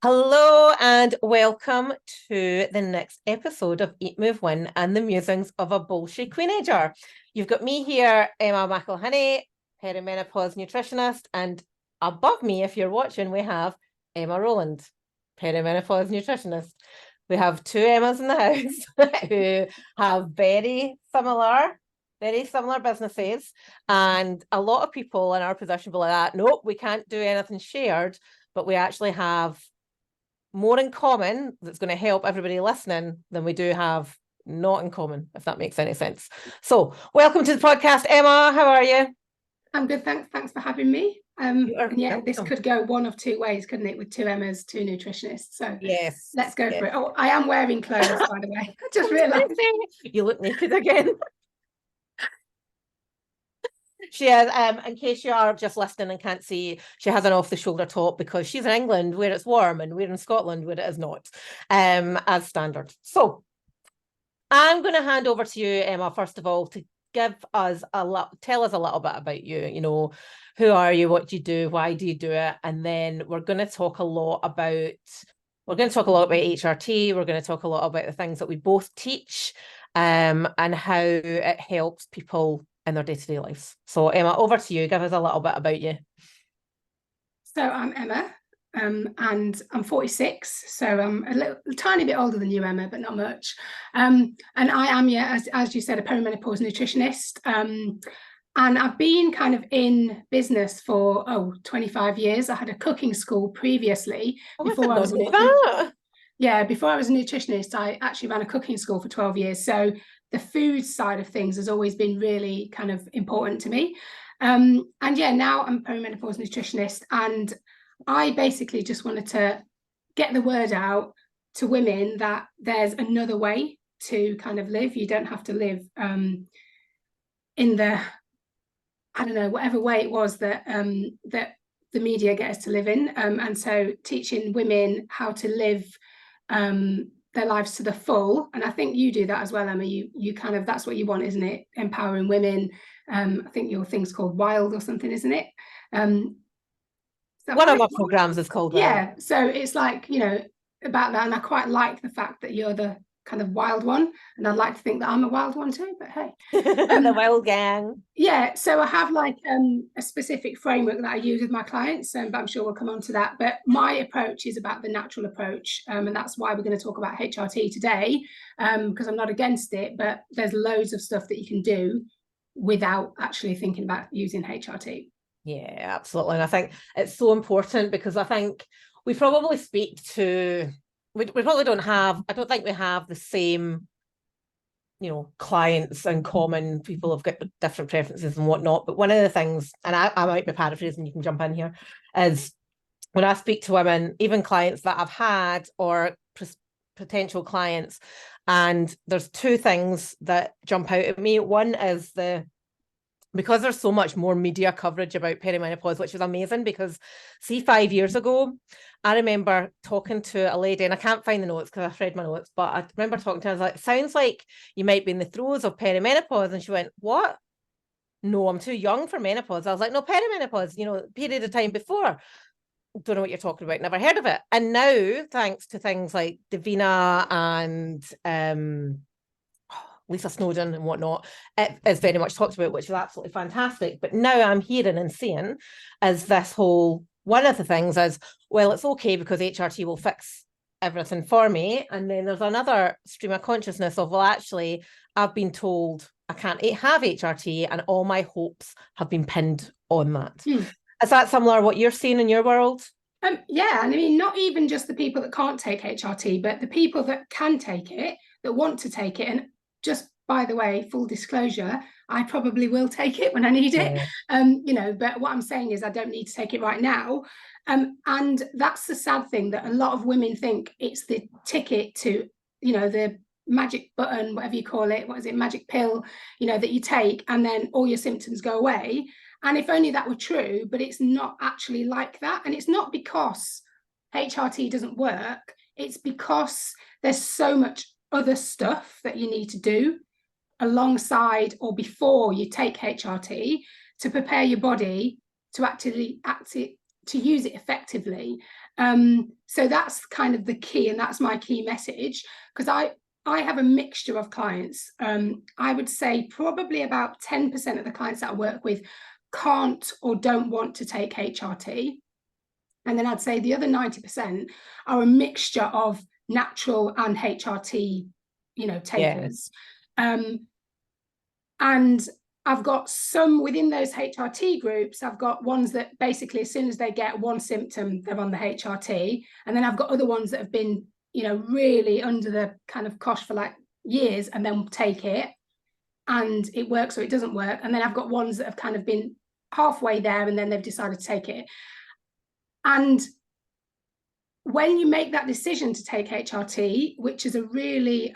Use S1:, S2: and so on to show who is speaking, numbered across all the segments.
S1: Hello and welcome to the next episode of Eat, Move, Win and the musings of a bullshit queenager. You've got me here, Emma McElhinney, perimenopause nutritionist, and above me, if you're watching, we have Emma Rowland, perimenopause nutritionist. We have two Emmas in the house who have very similar businesses, and a lot of people in our position will be like that. Nope, we can't do anything shared, but we actually have more in common that's going to help everybody listening than we do have not in common, if that makes any sense. So welcome to the podcast, Emma. How are you?
S2: I'm good, thanks. Thanks for having me. This could go one of two ways, couldn't it? With two Emmas, two nutritionists. So
S1: yes,
S2: let's go for it. Oh, I am wearing clothes, by the way. I just realised.
S1: You look naked again. She has, in case you are just listening and can't see, she has an off-the-shoulder top because she's in England where it's warm and we're in Scotland where it is not, as standard. So I'm going to hand over to you, Emma, first of all, to tell us a little bit about you. You know, who are you? What do you do? Why do you do it? And then we're going to talk a lot about HRT. We're going to talk a lot about the things that we both teach, and how it helps people in their day-to-day lives. So Emma, over to you. Give us a little bit about you.
S2: So I'm Emma, and I'm 46, so I'm a tiny bit older than you, Emma, but not much. And I am, as you said, a perimenopause nutritionist. And I've been kind of in business for 25 years. I had a cooking school previously.
S1: Before I was a
S2: nutritionist, I actually ran a cooking school for 12 years. So the food side of things has always been really kind of important to me. And now I'm a perimenopause nutritionist, and I basically just wanted to get the word out to women that there's another way to kind of live. You don't have to live in the, I don't know, whatever way it was that that the media get us to live in. And so teaching women how to live their lives to the full. And I think you do that as well, Emma. You kind of, that's what you want, isn't it? Empowering women. I think your thing's called Wild or something, isn't it?
S1: One of our programs is called Wild.
S2: Yeah. So it's like, about that. And I quite like the fact that you're the kind of wild one, and I'd like to think that I'm a wild one too, but hey.
S1: The wild gang.
S2: Yeah, so I have like a specific framework that I use with my clients, but I'm sure we'll come on to that. But my approach is about the natural approach, and that's why we're going to talk about HRT today, because I'm not against it, but there's loads of stuff that you can do without actually thinking about using HRT.
S1: Yeah, absolutely. And I think it's so important, because I think we probably we probably don't have, I don't think we have the same, clients in common. People have got different preferences and whatnot. But one of the things, and I might be paraphrasing, you can jump in here, is when I speak to women, even clients that I've had or potential clients, and there's two things that jump out at me. One is because there's so much more media coverage about perimenopause, which is amazing, because see, 5 years ago, I remember talking to a lady, and I can't find the notes because I've read my notes, but I remember talking to her. I was like, sounds like you might be in the throes of perimenopause. And she went, what? No, I'm too young for menopause. I was like, no, perimenopause, period of time before. Don't know what you're talking about. Never heard of it. And now, thanks to things like Davina and Lisa Snowdon and whatnot, it is very much talked about, which is absolutely fantastic. But now I'm hearing and seeing is this whole, one of the things is, well, it's okay because HRT will fix everything for me. And then there's another stream of consciousness of, well, actually, I've been told I can't have HRT and all my hopes have been pinned on that. Is that similar to what you're seeing in your world?
S2: Yeah, and I mean, not even just the people that can't take HRT, but the people that can take it, that want to take it. And just by the way, full disclosure, I probably will take it when I need it. But what I'm saying is I don't need to take it right now. And that's the sad thing, that a lot of women think it's the ticket to, the magic button, whatever you call it, magic pill, that you take, and then all your symptoms go away. And if only that were true, but it's not actually like that. And it's not because HRT doesn't work, it's because there's so much other stuff that you need to do alongside or before you take HRT to prepare your body to actually to use it effectively. So that's kind of the key, and that's my key message, because I have a mixture of clients. I would say probably about 10% of the clients that I work with can't or don't want to take HRT. And then I'd say the other 90% are a mixture of natural and HRT, takers. And I've got some within those HRT groups. I've got ones that basically, as soon as they get one symptom, they're on the HRT. And then I've got other ones that have been, really under the kind of cosh for like years and then take it and it works or it doesn't work. And then I've got ones that have kind of been halfway there and then they've decided to take it. And when you make that decision to take HRT, which is a really,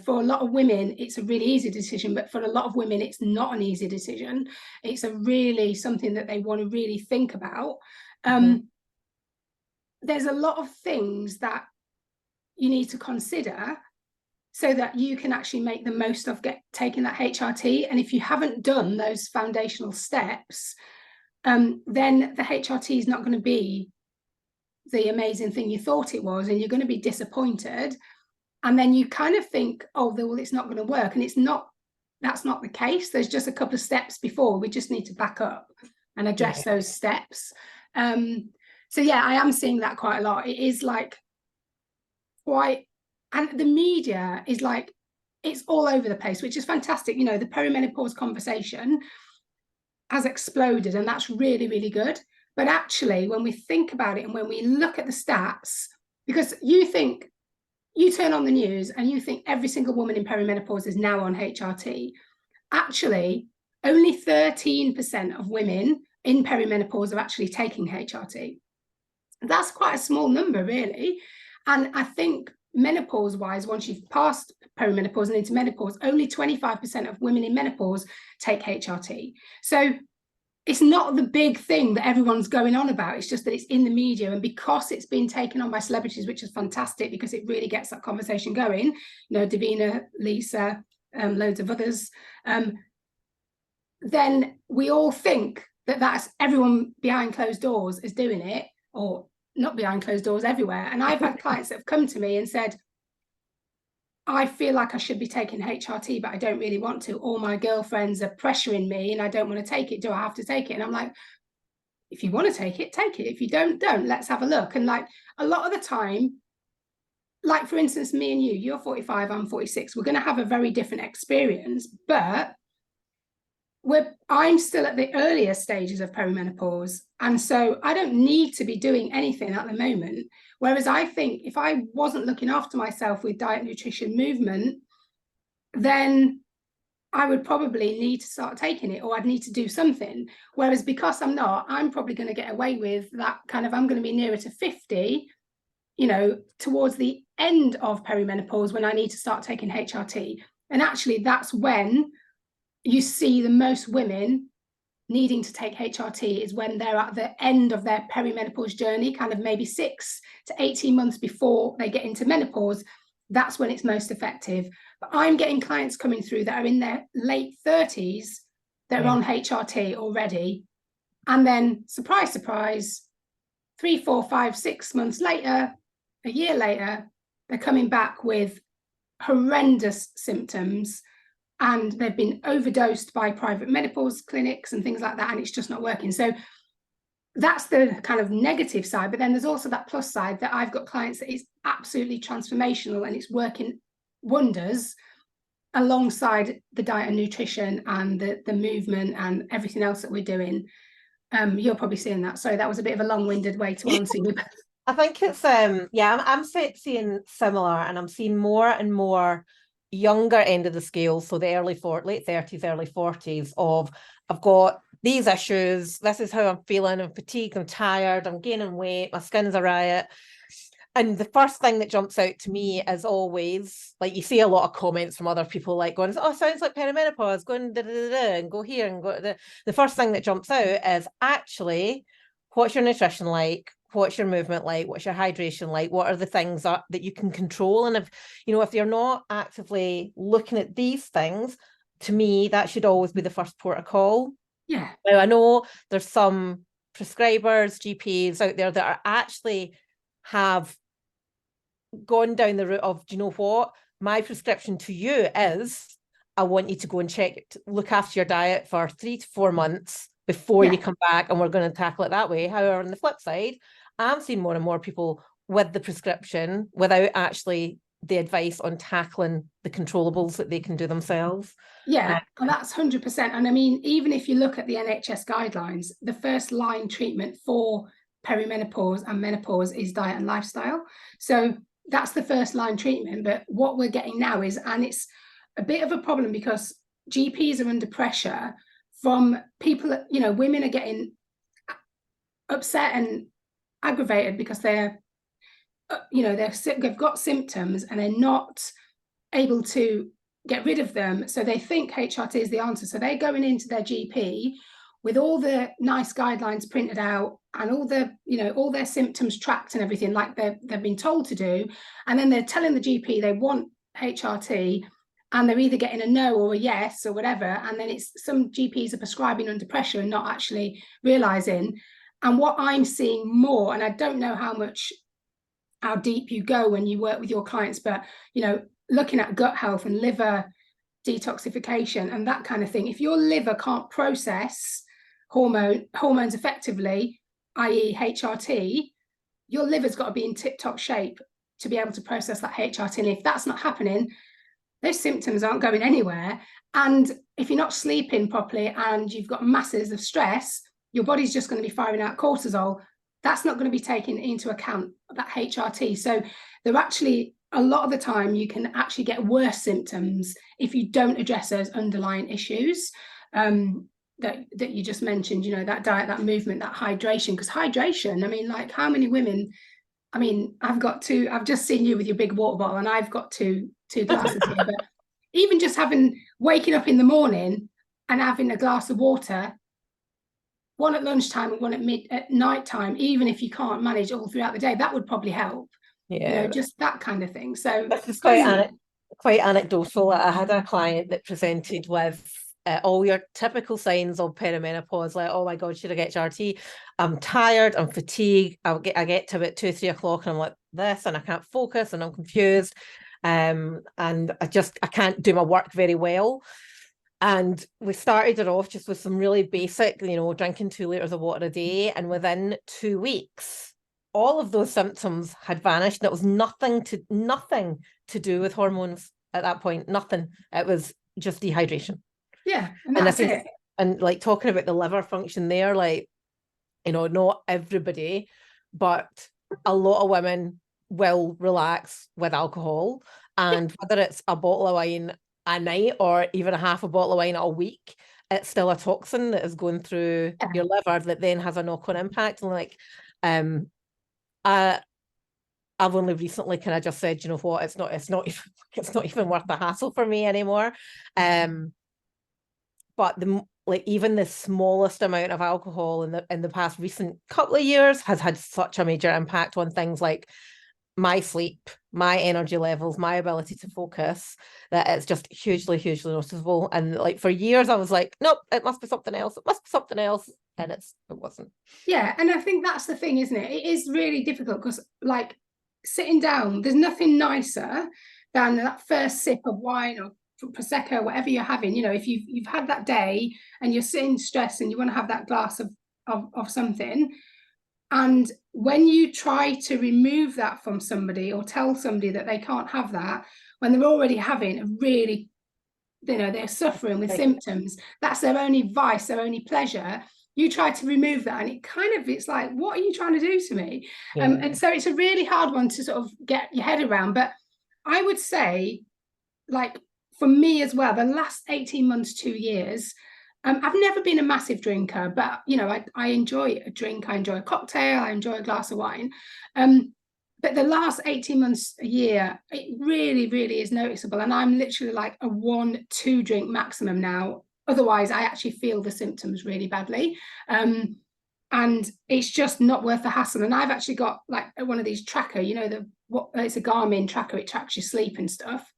S2: for a lot of women, it's a really easy decision, but for a lot of women, it's not an easy decision. It's a really something that they want to really think about. There's a lot of things that you need to consider so that you can actually make the most of taking that HRT. And if you haven't done those foundational steps, then the HRT is not going to be the amazing thing you thought it was, and you're going to be disappointed. And then you kind of think, oh, well, it's not going to work. And that's not the case. There's just a couple of steps before. We just need to back up and address those steps. So yeah, I am seeing that quite a lot. It is like quite, and the media is like, it's all over the place, which is fantastic. The perimenopause conversation has exploded, and that's really, really good. But actually, when we think about it and when we look at the stats, because you turn on the news and you think every single woman in perimenopause is now on HRT. Actually, only 13% of women in perimenopause are actually taking HRT. That's quite a small number, really. And I think menopause-wise, once you've passed perimenopause and into menopause, only 25% of women in menopause take HRT. So it's not the big thing that everyone's going on about. It's just that it's in the media, and because it's been taken on by celebrities, which is fantastic because it really gets that conversation going, Davina, Lisa, loads of others, then we all think that that's everyone behind closed doors is doing it, or not behind closed doors, everywhere. And I've had clients that have come to me and said, I feel like I should be taking HRT, but I don't really want to. All my girlfriends are pressuring me and I don't want to take it. Do I have to take it? And I'm like, if you want to take it, take it. If you don't. Let's have a look. And like a lot of the time, like for instance, me and you're 45, I'm 46. We're going to have a very different experience, but I'm still at the earlier stages of perimenopause. And so I don't need to be doing anything at the moment. Whereas I think if I wasn't looking after myself with diet, nutrition, movement, then I would probably need to start taking it, or I'd need to do something. Whereas because I'm not, I'm probably going to get away with that kind of, I'm going to be nearer to 50, towards the end of perimenopause when I need to start taking HRT. And actually that's when you see the most women needing to take HRT, is when they're at the end of their perimenopause journey, kind of maybe 6 to 18 months before they get into menopause. That's when it's most effective. But I'm getting clients coming through that are in their late 30s, they're on HRT already. And then surprise, surprise, 3, 4, 5, 6 months later, a year later, they're coming back with horrendous symptoms, and they've been overdosed by private menopause clinics and things like that, and it's just not working. So that's the kind of negative side. But then there's also that plus side that I've got clients that is absolutely transformational and it's working wonders alongside the diet and nutrition and the movement and everything else that we're doing. You're probably seeing that. Sorry, that was a bit of a long-winded way to answer you.
S1: I think it's I'm seeing similar, and I'm seeing more and more younger end of the scale, so the late 30s, early 40s, of I've got these issues, this is how I'm feeling, I'm fatigued, I'm tired, I'm gaining weight, my skin's a riot. And the first thing that jumps out to me is always, like, you see a lot of comments from other people like going, oh, sounds like perimenopause, going da, da, da, da, and go here and go. The first thing that jumps out is actually, what's your nutrition like? What's your movement like? What's your hydration like? What are the things that you can control? And if you're not actively looking at these things, to me, that should always be the first port of call.
S2: Yeah.
S1: Now, I know there's some prescribers, GPs out there that are actually have gone down the route of, do you know what? My prescription to you is, I want you to go and look after your diet for 3 to 4 months before you come back, and we're going to tackle it that way. However, on the flip side, I'm seeing more and more people with the prescription without actually the advice on tackling the controllables that they can do themselves.
S2: Yeah, and that's 100%. And I mean, even if you look at the NHS guidelines, the first line treatment for perimenopause and menopause is diet and lifestyle. So that's the first line treatment. But what we're getting now is, and it's a bit of a problem because GPs are under pressure from people, you know, women are getting upset and aggravated because they're, you know, they've got symptoms and they're not able to get rid of them. So they think HRT is the answer. So they're going into their GP with all the nice guidelines printed out and all the, you know, all their symptoms tracked and everything like they've been told to do. And then they're telling the GP they want HRT, and they're either getting a no or a yes or whatever. And then it's some GPs are prescribing under pressure and not actually realizing. And what I'm seeing more, and I don't know how deep you go when you work with your clients, but, you know, looking at gut health and liver detoxification and that kind of thing, if your liver can't process hormones effectively, i.e. HRT, your liver's got to be in tip-top shape to be able to process that HRT. And if that's not happening, those symptoms aren't going anywhere. And if you're not sleeping properly and you've got masses of stress, your body's just going to be firing out cortisol. That's not going to be taken into account, that HRT. So they're actually, a lot of the time, you can actually get worse symptoms if you don't address those underlying issues that you just mentioned, you know, that diet, that movement, that hydration. Because hydration, I mean, like, how many women, I mean, I've just seen you with your big water bottle and I've got two glasses here, but even just waking up in the morning and having a glass of water, one at lunchtime and one at night time, even if you can't manage all throughout the day, that would probably help. Yeah, you know, just that kind of thing. So
S1: this is quite anecdotal. I had a client that presented with all your typical signs of perimenopause, like, oh my God, should I get HRT? I'm tired, I'm fatigued. I get to about 2 or 3 o'clock and I'm like this, and I can't focus and I'm confused. And I can't do my work very well. And we started it off just with some really basic, you know, drinking 2 liters of water a day. And within 2 weeks, all of those symptoms had vanished. And it was nothing to do with hormones at that point. Nothing. It was just dehydration.
S2: Yeah. And that's it.
S1: And like talking about the liver function there, like, you know, not everybody, but a lot of women will relax with alcohol. And whether it's a bottle of wine a night or even a half a bottle of wine a week, it's still a toxin that is going through your liver that then has a knock-on impact. And like, I've only recently kind of just said, you know what, it's not even worth the hassle for me anymore. But even the smallest amount of alcohol in the past recent couple of years has had such a major impact on things like my sleep, my energy levels, my ability to focus, that it's just hugely, hugely noticeable. And like for years I was like, nope, it must be something else. It must be something else. And it wasn't.
S2: Yeah. And I think that's the thing, isn't it? It is really difficult because, like, sitting down, there's nothing nicer than that first sip of wine or Prosecco, whatever you're having. You know, if you've had that day and you're sitting stressed and you want to have that glass of something, and when you try to remove that from somebody or tell somebody that they can't have that when they're already having a really, you know, they're suffering with symptoms, that's their only vice, their only pleasure, you try to remove that and it's like, what are you trying to do to me? And so it's a really hard one to sort of get your head around. But I would say, like, for me as well, the last 18 months, 2 years, I've never been a massive drinker, but, you know, I enjoy a drink. I enjoy a cocktail. I enjoy a glass of wine. But the last 18 months, a year, it really, really is noticeable. And I'm literally like a 1-2 drink maximum now. Otherwise, I actually feel the symptoms really badly. And it's just not worth the hassle. And I've actually got like one of these tracker, you know, it's a Garmin tracker. It tracks your sleep and stuff.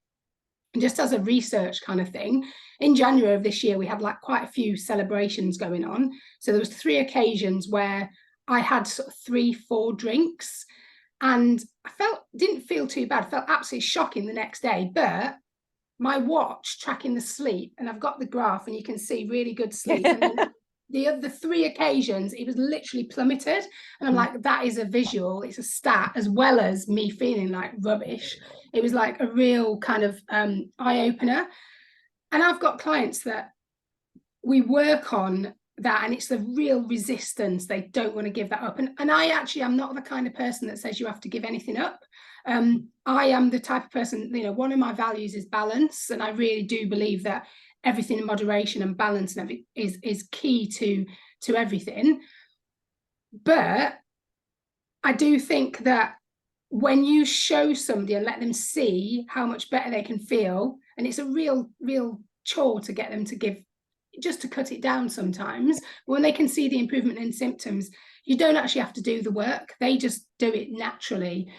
S2: And just as a research kind of thing, in January of this year, we had like quite a few celebrations going on. So there was 3 occasions where I had sort of 3-4 drinks, and I didn't feel too bad. Felt absolutely shocking the next day, but my watch tracking the sleep, and I've got the graph, and you can see really good sleep. And then the other 3 occasions, it was literally plummeted. And I'm like, that is a visual, it's a stat, as well as me feeling like rubbish. It was like a real kind of eye-opener. And I've got clients that we work on that, and it's the real resistance. They don't want to give that up. And I actually am not the kind of person that says you have to give anything up. I am the type of person, you know, one of my values is balance, and I really do believe that everything in moderation and balance and everything is key to everything. But I do think that when you show somebody and let them see how much better they can feel, and it's a real chore to get them to give, just to cut it down sometimes, when they can see the improvement in symptoms, you don't actually have to do the work. They just do it naturally.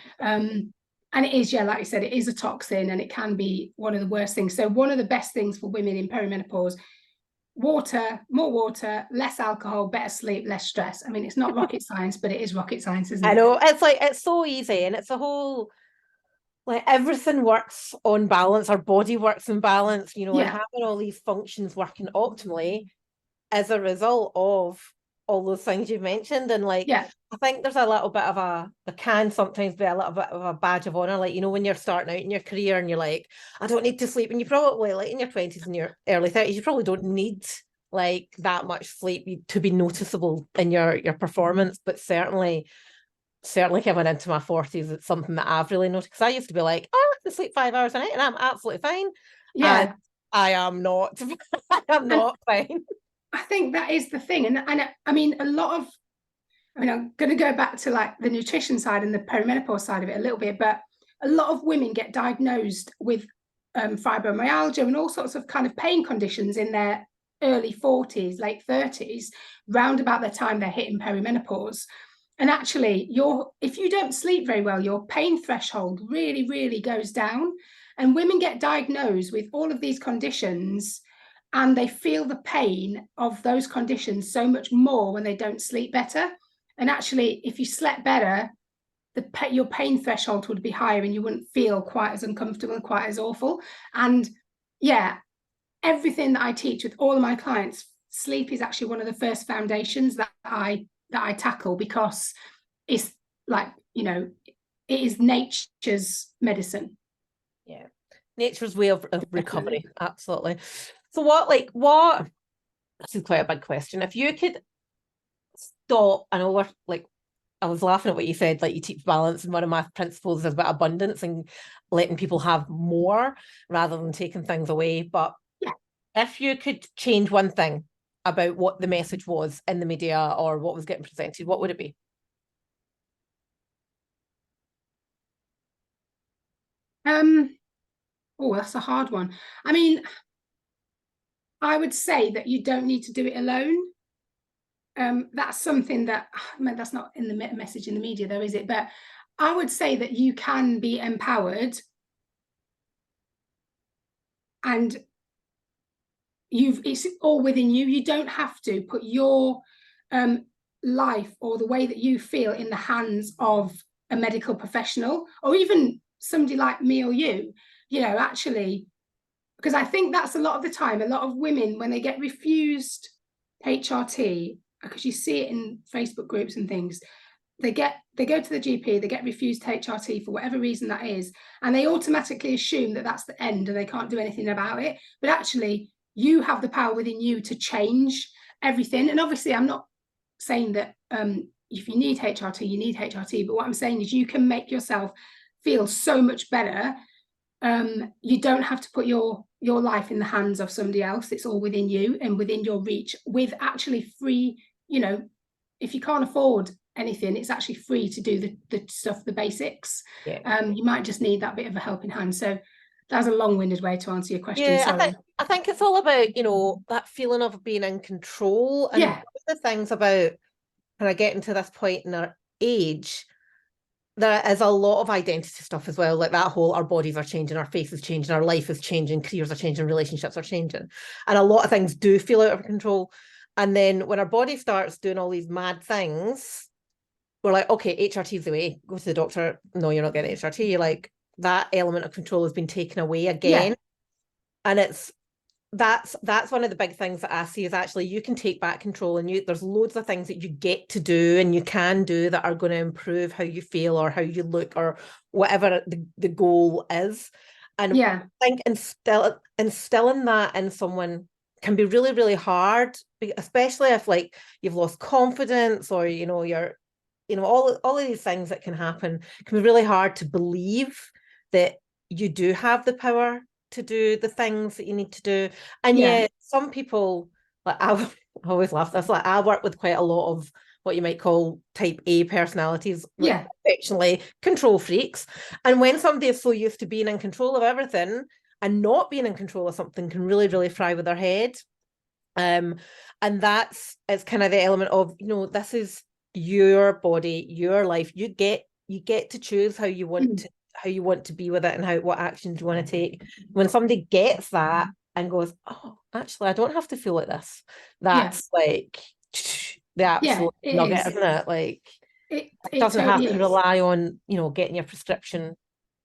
S2: And it is, yeah, like you said, it is a toxin, and it can be one of the worst things. So one of the best things for women in perimenopause: water, more water, less alcohol, better sleep, less stress. I mean, it's not rocket science, but it is rocket science, isn't it?
S1: I know, it's like, it's so easy, and it's a whole, like, everything works on balance. Our body works in balance, you know, and having all these functions working optimally as a result of all those things you've mentioned. And like, I think there's a little bit of there can sometimes be a little bit of a badge of honor, like, you know, when you're starting out in your career and you're like, I don't need to sleep, and you probably, like, in your 20s and your early 30s, you probably don't need like that much sleep to be noticeable in your performance. But certainly coming into my 40s, it's something that I've really noticed, because I used to be like, oh, I can sleep 5 hours a night and I'm absolutely fine. And I am not. I'm not fine.
S2: I think that is the thing. And I mean, I'm going to go back to like the nutrition side and the perimenopause side of it a little bit, but a lot of women get diagnosed with fibromyalgia and all sorts of kind of pain conditions in their early 40s, late 30s, round about the time they're hitting perimenopause. And actually, if you don't sleep very well, your pain threshold really, really goes down. And women get diagnosed with all of these conditions, and they feel the pain of those conditions so much more when they don't sleep better. And actually, if you slept better, your pain threshold would be higher, and you wouldn't feel quite as uncomfortable and quite as awful. And yeah, everything that I teach with all of my clients, sleep is actually one of the first foundations that I tackle, because it's like, you know, it is nature's medicine.
S1: Yeah, nature's way of recovery.
S2: Definitely.
S1: Absolutely. So what this is quite a big question. If you could stop, I know I was laughing at what you said, like, you teach balance, and one of my principles is about abundance and letting people have more rather than taking things away. But if you could change one thing about what the message was in the media or what was getting presented, what would it be?
S2: Oh, that's a hard one. I mean, I would say that you don't need to do it alone. That's something that, I mean, that's not in the message in the media, though, is it? But I would say that you can be empowered, and it's all within you. You don't have to put your life or the way that you feel in the hands of a medical professional, or even somebody like me or you, you know, actually, because I think that's a lot of the time, a lot of women, when they get refused HRT, because you see it in Facebook groups and things, they go to the GP, they get refused HRT for whatever reason that is, and they automatically assume that that's the end and they can't do anything about it. But actually, you have the power within you to change everything. And obviously, I'm not saying that if you need HRT, you need HRT, but what I'm saying is you can make yourself feel so much better. You don't have to put your life in the hands of somebody else. It's all within you and within your reach, with actually free, you know, if you can't afford anything, it's actually free to do the stuff, the basics. You might just need that bit of a helping hand. So that's a long-winded way to answer your question. Sorry.
S1: I think it's all about, you know, that feeling of being in control. And one of the things about kind of getting to this point in our age, there is a lot of identity stuff as well, like that whole our bodies are changing, our face is changing, our life is changing, careers are changing, relationships are changing. And a lot of things do feel out of control. And then when our body starts doing all these mad things, we're like, okay, HRT is the way. Go to the doctor. No, you're not getting HRT. Like that element of control has been taken away again.
S2: Yeah.
S1: And that's one of the big things that I see is actually you can take back control, and there's loads of things that you get to do and you can do that are going to improve how you feel or how you look or whatever the goal is. And
S2: Yeah.
S1: I think instilling that in someone can be really, really hard, especially if like you've lost confidence or you're all of these things that can happen. It can be really hard to believe that you do have the power to do the things that you need to do. And
S2: Yeah.
S1: some people, like I always laugh this, like I work with quite a lot of what you might call type A personalities, like
S2: Yeah.
S1: affectionately control freaks. And when somebody is so used to being in control of everything and not being in control of something can really, really fry with their head. And it's kind of the element of, this is your body, your life. You get to choose how you want to be with it and what actions you want to take. When somebody gets that and goes, oh, actually, I don't have to feel like this. That's like the absolute nugget, isn't it? Like
S2: it
S1: doesn't
S2: totally
S1: have to
S2: is.
S1: rely on, getting your prescription,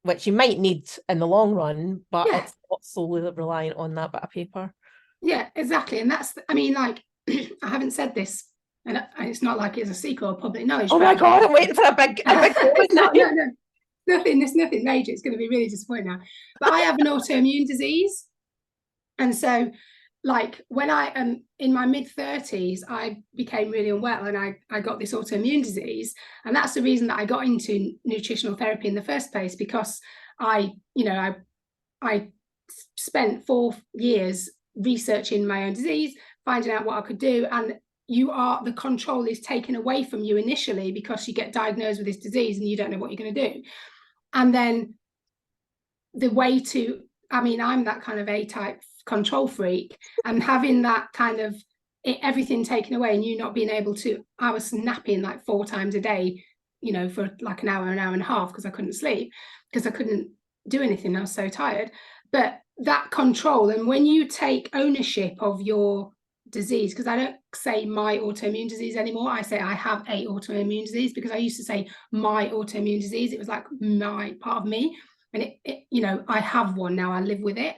S1: which you might need in the long run, but it's not solely reliant on that bit of paper.
S2: Yeah, exactly. And I mean, like, I haven't said this, and it's not like it's a secret or public knowledge.
S1: Oh my God, I'm waiting for a big
S2: it's not, no, nothing. There's nothing major. It's going to be really disappointing now. But I have an autoimmune disease, and so, like, when I am in my mid-30s, I became really unwell, and I got this autoimmune disease, and that's the reason that I got into nutritional therapy in the first place, because I spent 4 years researching my own disease, finding out what I could do, and the control is taken away from you initially because you get diagnosed with this disease and you don't know what you're going to do. And then I'm that kind of A-type control freak, and having that kind of everything taken away and you not being able to, I was napping like 4 times a day, for like an hour and a half because I couldn't sleep, because I couldn't do anything. I was so tired. But that control, and when you take ownership of your disease, because I don't say my autoimmune disease anymore, I say I have a autoimmune disease, because I used to say my autoimmune disease. It was like my part of me, and I have one now. I live with it.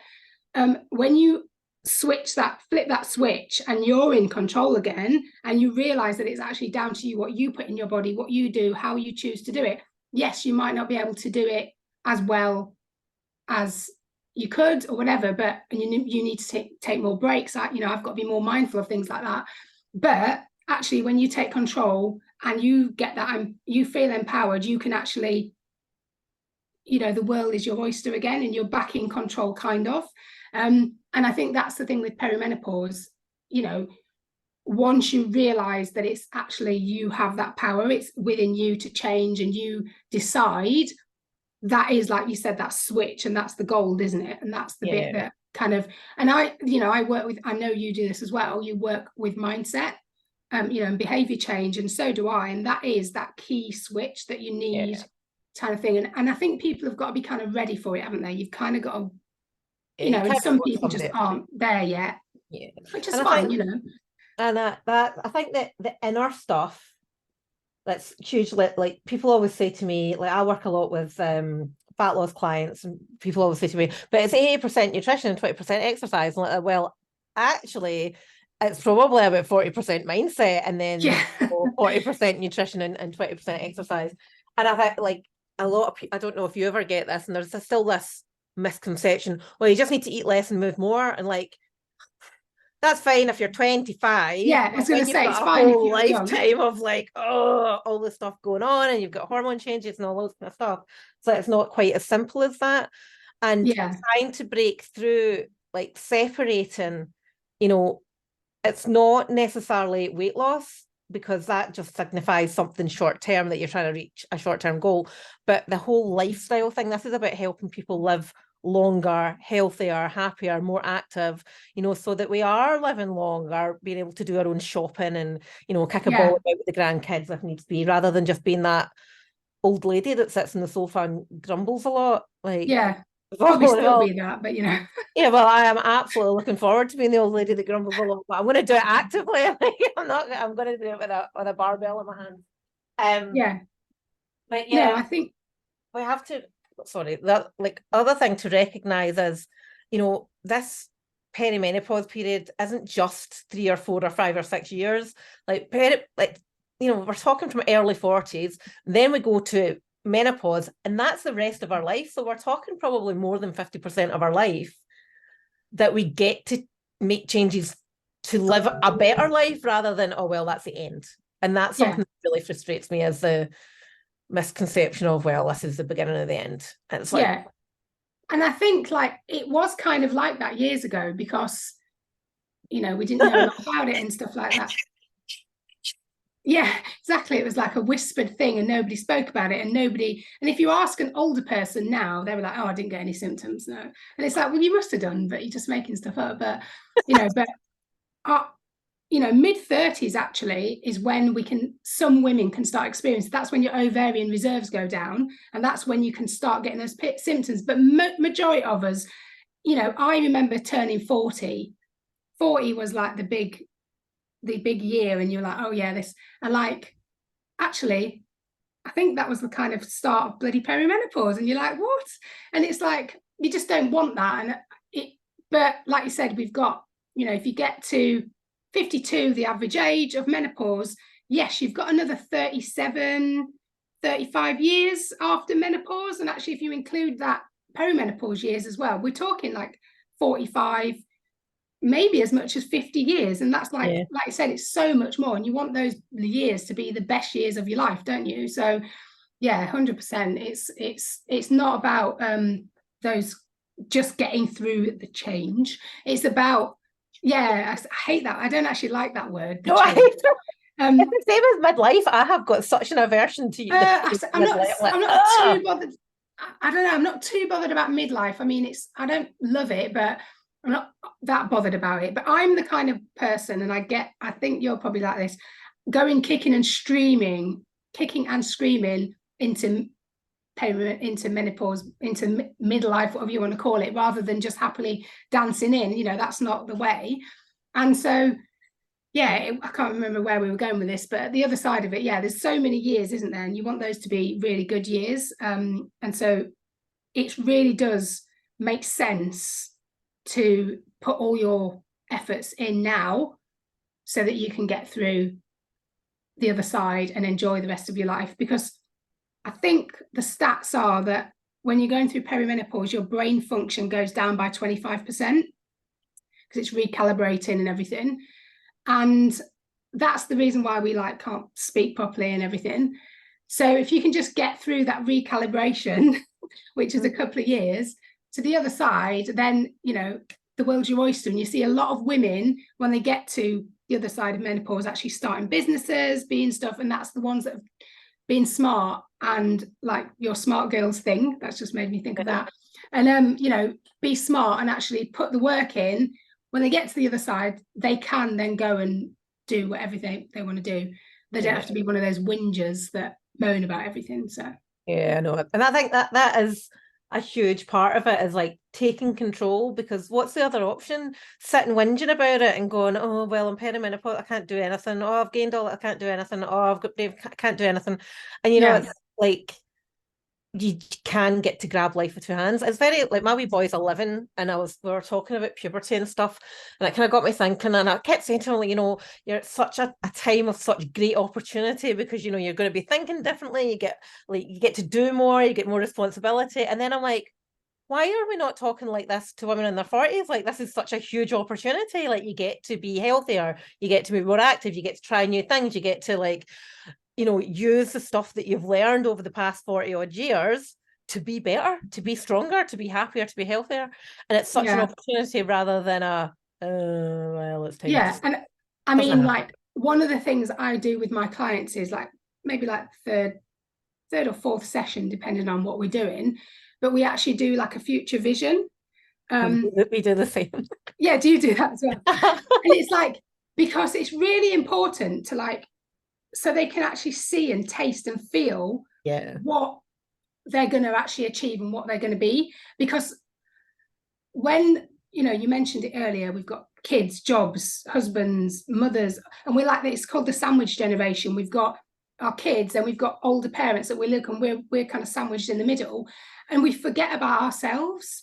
S2: When you flip that switch, and you're in control again, and you realize that it's actually down to you, what you put in your body, what you do, how you choose to do it. Yes, you might not be able to do it as well as you could or whatever, but you need to take more breaks. I've got to be more mindful of things like that. But actually, when you take control and you get that and you feel empowered, you can actually, the world is your oyster again, and you're back in control, kind of. And I think that's the thing with perimenopause. Once you realize that it's actually, you have that power, it's within you to change, and you decide, that is, like you said, that switch, and that's the gold, isn't it? And that's the bit that kind of, and I work with, I know you do this as well, you work with mindset, and behavior change, and so do I, and that is that key switch that you need, kind of thing. And I think people have got to be kind of ready for it, haven't they? You've kind of got to, and some people just aren't there yet, which is fine,
S1: And that I think that the inner stuff, that's hugely, like people always say to me, like I work a lot with fat loss clients, and people always say to me, but it's 80% nutrition and 20% exercise. And like, well, actually, it's probably about 40% mindset, and then 40% nutrition and 20% exercise. And I think like a lot of people, I don't know if you ever get this, and there's still this misconception, well, you just need to eat less and move more. And like, that's fine if you're 25.
S2: Yeah, I was going to say, it's fine if you're
S1: lifetime of like, all this stuff going on, and you've got hormone changes and all those kind of stuff. So it's not quite as simple as that. And trying to break through, like separating, it's not necessarily weight loss, because that just signifies something short term, that you're trying to reach a short term goal. But the whole lifestyle thing, this is about helping people live longer, healthier, happier, more active, so that we are living longer, being able to do our own shopping and, kick a ball about with the grandkids if needs be, rather than just being that old lady that sits on the sofa and grumbles a lot. Like,
S2: Yeah,
S1: oh,
S2: probably still
S1: well,
S2: be that, but you know.
S1: yeah, well, I am absolutely looking forward to being the old lady that grumbles a lot, but I'm going to do it actively. I'm going to do it with a barbell in my hand.
S2: Yeah,
S1: But
S2: no,
S1: yeah,
S2: I think,
S1: we have to, sorry, that like other thing to recognize is, this perimenopause period isn't just 3 or 4 or 5 or 6 years. Like, we're talking from early 40s, then we go to menopause, and that's the rest of our life. So we're talking probably more than 50% of our life that we get to make changes to live a better life rather than, oh, well, that's the end. And that's
S2: yeah,
S1: something that really frustrates me, is the misconception of, well, this is the beginning of the end. And it's like,
S2: yeah. And I think like it was kind of like that years ago because, we didn't know a lot about it and stuff like that. Yeah, exactly. It was like a whispered thing and nobody spoke about it, and if you ask an older person now, they were like, oh, I didn't get any symptoms, no. And it's like, well, you must have done, but you're just making stuff up. But, mid-30s actually is when some women can start experiencing, that's when your ovarian reserves go down, and that's when you can start getting those symptoms. But majority of us, I remember turning 40 was like the big year, and you're like, oh yeah, this, and like, actually, I think that was the kind of start of bloody perimenopause, and you're like, what? And it's like, you just don't want that. But like you said, we've got, if you get to 52, the average age of menopause, yes, you've got another 37, 35 years after menopause. And actually, if you include that perimenopause years as well, we're talking like 45, maybe as much as 50 years. And that's like,
S1: yeah.
S2: like I said, it's so much more. And you want those years to be the best years of your life, don't you? So yeah, 100%. It's not about those just getting through the change. It's about, yeah, I hate that. I don't actually like that word.
S1: No, I hate it.
S2: Um,
S1: It's the same as midlife. I have got such an aversion to
S2: I'm
S1: midlife.
S2: not too bothered. I don't know. I'm not too bothered about midlife. I mean, I don't love it, but I'm not that bothered about it. But I'm the kind of person, and I think you're probably like this, going kicking and screaming into menopause, into midlife, whatever you want to call it, rather than just happily dancing in. That's not the way. And so, yeah, I can't remember where we were going with this, but the other side of it, yeah, there's so many years, isn't there? And you want those to be really good years. And so it really does make sense to put all your efforts in now so that you can get through the other side and enjoy the rest of your life. Because I think the stats are that when you're going through perimenopause, your brain function goes down by 25% because it's recalibrating and everything. And that's the reason why we can't speak properly and everything. So if you can just get through that recalibration, which is a couple of years, to the other side, then, the world's your oyster. And you see a lot of women, when they get to the other side of menopause, actually starting businesses, being stuff. And that's the ones that have been smart, and like your smart girls thing, that's just made me think of that. And, be smart and actually put the work in. When they get to the other side, they can then go and do whatever they want to do. They don't have to be one of those whingers that moan about everything. So
S1: yeah, I know. And I think that is a huge part of it, is like taking control, because what's the other option? Sitting whinging about it and going, oh, well, I'm perimenopause, I can't do anything. Oh, I've gained all that, I can't do anything. Oh, I've got Dave, I can't do anything. And it's like, you can get to grab life with two hands. It's very like, my wee boy's 11, and we were talking about puberty and stuff, and it kind of got me thinking, and I kept saying to him, you're at such a time of such great opportunity, because you're going to be thinking differently, you get to do more, you get more responsibility. And then I'm like, why are we not talking like this to women in their 40s? Like, this is such a huge opportunity. Like, you get to be healthier, you get to be more active, you get to try new things, you get to use the stuff that you've learned over the past 40 odd years to be better, to be stronger, to be happier, to be healthier. And it's such an opportunity, rather than well, let's take it.
S2: And I mean, like, one of the things I do with my clients is maybe third or fourth session, depending on what we're doing, but we actually do like a future vision.
S1: We do the same.
S2: Yeah, do you do that as well? And it's like, because it's really important to so they can actually see and taste and feel what they're going to actually achieve and what they're going to be. Because when, you know, you mentioned it earlier, we've got kids, jobs, husbands, mothers, and we're like, it's called the sandwich generation. We've got our kids and we've got older parents that we look, and we're kind of sandwiched in the middle, and we forget about ourselves.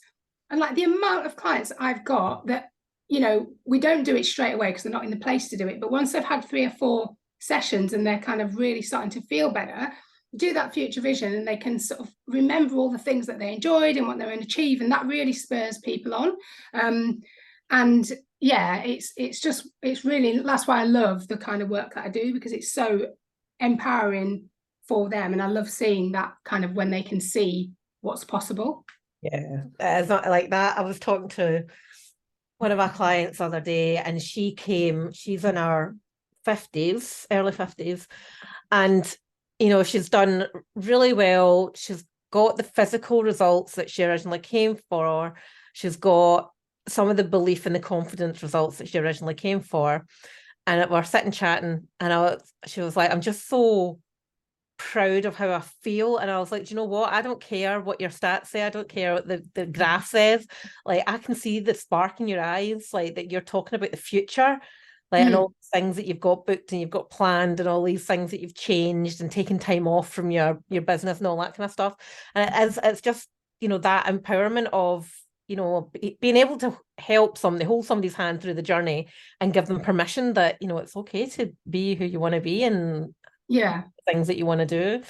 S2: And like the amount of clients I've got that, you know, we don't do it straight away because they're not in the place to do it, but once they've had 3 or 4 sessions and they're kind of really starting to feel better, do that future vision, and they can sort of remember all the things that they enjoyed and what they're going to achieve, and that really spurs people on. And yeah, it's really, that's why I love the kind of work that I do, because it's so empowering for them, and I love seeing that kind of when they can see what's possible.
S1: Yeah, it's not like that. I was talking to one of our clients the other day, and she's in her 50s, early 50s, and you know, she's done really well. She's got the physical results that she originally came for. She's got some of the belief and the confidence results that she originally came for. And we're sitting chatting, and she was like, I'm just so proud of how I feel. And I was like, do you know what? I don't care what your stats say. I don't care what the graph says. Like, I can see the spark in your eyes, like that you're talking about the future, like, and all the things that you've got booked and you've got planned, and all these things that you've changed and taken time off from your business and all that kind of stuff. And it's just, you know, that empowerment of, you know, being able to help somebody, hold somebody's hand through the journey and give them permission that, you know, it's okay to be who you want to be, and things that you want to do.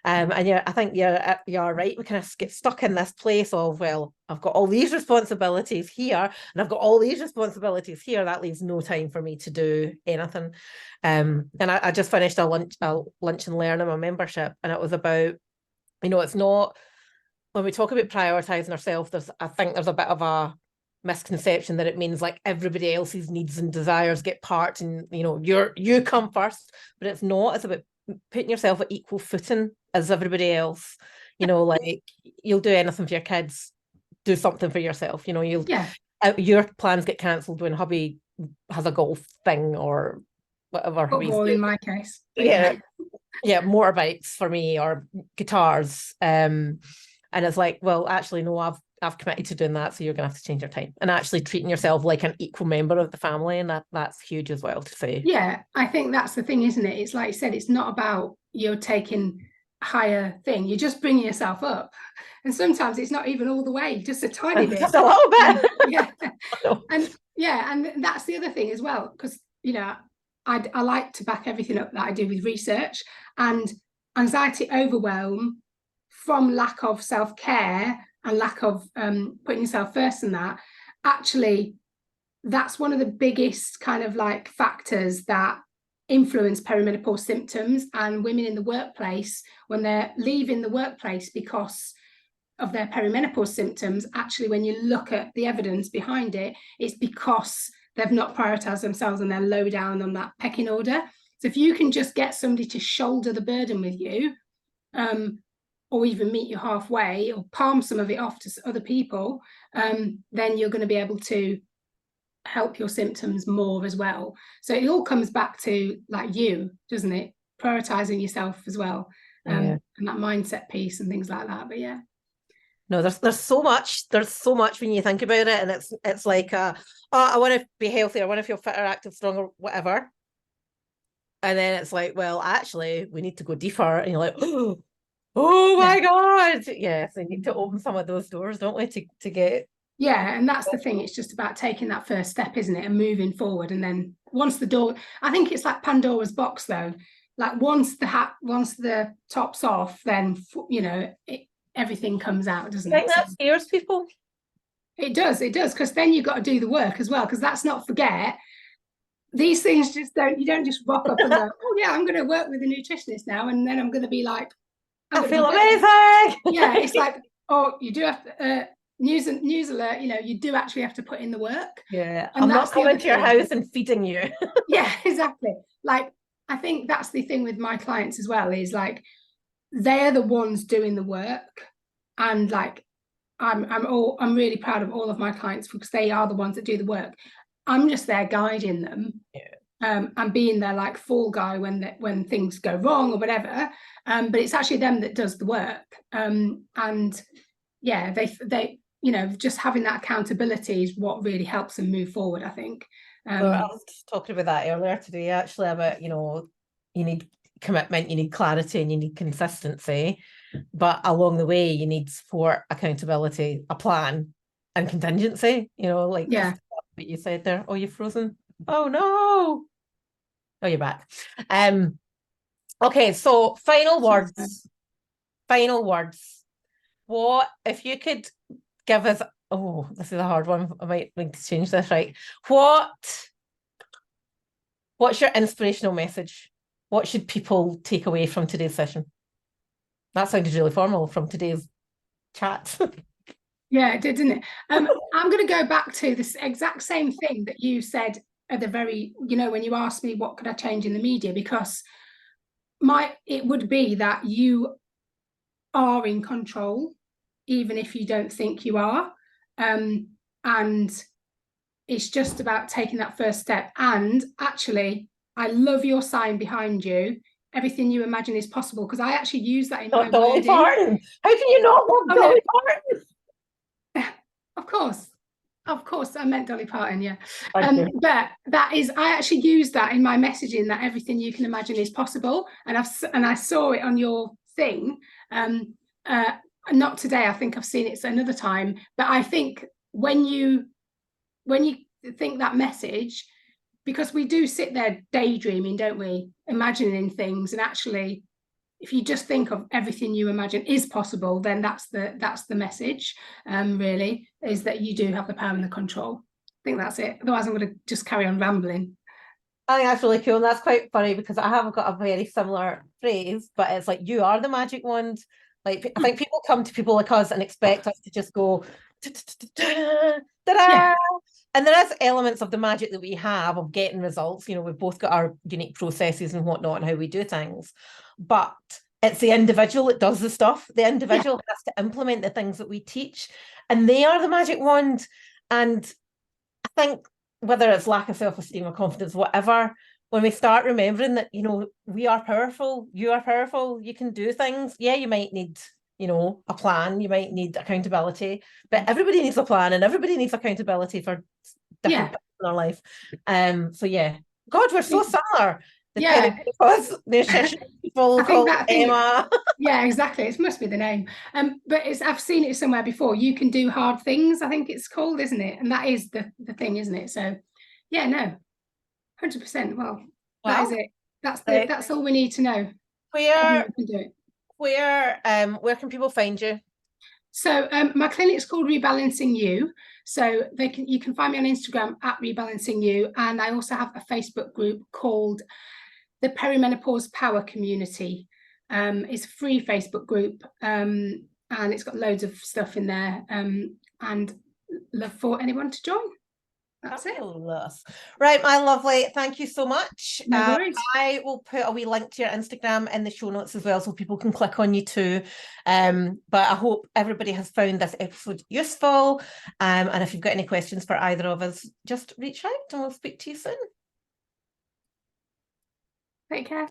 S1: And yeah, I think you're right. We kind of get stuck in this place of, well, I've got all these responsibilities here, and I've got all these responsibilities here. That leaves no time for me to do anything. And I just finished a lunch and learn in my membership, and it was about, you know, it's not, when we talk about prioritizing ourselves, I think there's a bit of a misconception that it means like everybody else's needs and desires get parked, and you know, you come first. But it's not. It's about putting yourself at equal footing as everybody else. You know, like, you'll do anything for your kids, do something for yourself. You know, your plans get cancelled when hubby has a golf thing or whatever.
S2: Football in my case.
S1: Yeah, motorbikes for me, or guitars. And it's like, well, actually, no, I've committed to doing that, so you're gonna have to change your time, and actually treating yourself like an equal member of the family. And that's huge as well to say.
S2: Yeah, I think that's the thing, isn't it? It's like you said, it's not about you're taking higher thing, you're just bringing yourself up, and sometimes it's not even all the way, just a tiny bit,
S1: just a little bit.
S2: And that's the other thing as well, because you know, I like to back everything up that I do with research. And anxiety overwhelm from lack of self-care and lack of putting yourself first in that, actually, that's one of the biggest kind of like factors that influence perimenopause symptoms. And women in the workplace, when they're leaving the workplace because of their perimenopause symptoms, actually, when you look at the evidence behind it, it's because they've not prioritized themselves and they're low down on that pecking order. So if you can just get somebody to shoulder the burden with you, or even meet you halfway, or palm some of it off to other people, then you're going to be able to help your symptoms more as well. So it all comes back to, like, you, doesn't it? Prioritizing yourself as well, and that mindset piece and things like that. But yeah.
S1: No, there's so much when you think about it, and it's like, oh, I want to be healthy, I want to feel fitter, active, stronger, whatever. And then it's like, well, actually, we need to go deeper, and you're like, oh my God. Yes, we need to open some of those doors, don't we, to get.
S2: Yeah, and that's the thing. It's just about taking that first step, isn't it, and moving forward. And then once the door, I think it's like Pandora's box, though. Like once the top's off, then you know everything comes out, doesn't it?
S1: I think that scares people.
S2: It does, because then you've got to do the work as well. Because let's not forget, these things you don't just rock up and go, oh yeah, I'm going to work with a nutritionist now, and then I'm going to be like,
S1: I feel amazing.
S2: Yeah, it's like, oh, you do have to. News alert, you know, you do actually have to put in the work.
S1: Yeah, and I'm not coming to your house and feeding you.
S2: Yeah, exactly. Like, I think that's the thing with my clients as well, is like, they're the ones doing the work. And like, I'm really proud of all of my clients, because they are the ones that do the work. I'm just there guiding them.
S1: Yeah.
S2: and being their like fall guy when things go wrong or whatever. But it's actually them that does the work. And yeah, they just having that accountability is what really helps them move forward, I think.
S1: Well, I was just talking about that earlier today, actually, about, you need commitment, you need clarity, and you need consistency. But along the way, you need support, accountability, a plan, and contingency, like just what you said there. Oh, you've frozen. Oh, no. Oh, you're back. Okay, so final words. Final words. What, if you could give us, oh, this is a hard one. I might need to change this, right? What's your inspirational message? What should people take away from today's session? That sounded really formal from today's chat.
S2: Yeah, it did, didn't it? I'm going to go back to this exact same thing that you said at the very, when you asked me what could I change in the media, because it would be that you are in control, even if you don't think you are. And it's just about taking that first step. And actually, I love your sign behind you. Everything you imagine is possible, because I actually use that in my
S1: Dolly
S2: wording.
S1: Parton. How can you not love Dolly Parton?
S2: Of course, I meant Dolly Parton, yeah. But I actually use that in my messaging, that everything you can imagine is possible. And I saw it on your thing. Not today, I think I've seen it another time. But I think when you think that message, because we do sit there daydreaming, don't we? Imagining things, and actually, if you just think of everything you imagine is possible, then that's the message, really, is that you do have the power and the control. I think that's it. Otherwise, I'm going to just carry on rambling.
S1: I think that's really cool. And that's quite funny, because I have got a very similar phrase, but it's like, you are the magic wand. Like, I think people come to people like us and expect us to just go, ta-da! And there is elements of the magic that we have of getting results. We've both got our unique processes and whatnot and how we do things. But it's the individual that does the stuff. The individual has to implement the things that we teach. And they are the magic wand. And I think whether it's lack of self-esteem or confidence, whatever, when we start remembering that, we are powerful, you are powerful, you can do things. Yeah, you might need a plan, you might need accountability, but everybody needs a plan and everybody needs accountability for different things in their life. So yeah, God, we're so similar. The Perimenopause Nutritionist people called Emma.
S2: Yeah, exactly. It must be the name. But I've seen it somewhere before. You can do hard things, I think it's called, isn't it? And that is the thing, isn't it? So yeah, no, 100%. Well, that is it. That's all we need to know.
S1: Where can people find you?
S2: So my clinic's called Rebalancing You. So you can find me on Instagram at Rebalancing You, and I also have a Facebook group called the Perimenopause Power Community. It's a free Facebook group, and it's got loads of stuff in there, and love for anyone to join. That's it.
S1: Right, my lovely. Thank you so much.
S2: No worries.
S1: I will put a wee link to your Instagram in the show notes as well, so people can click on you too. But I hope everybody has found this episode useful. And if you've got any questions for either of us, just reach out and we'll speak to you soon.
S2: Take care.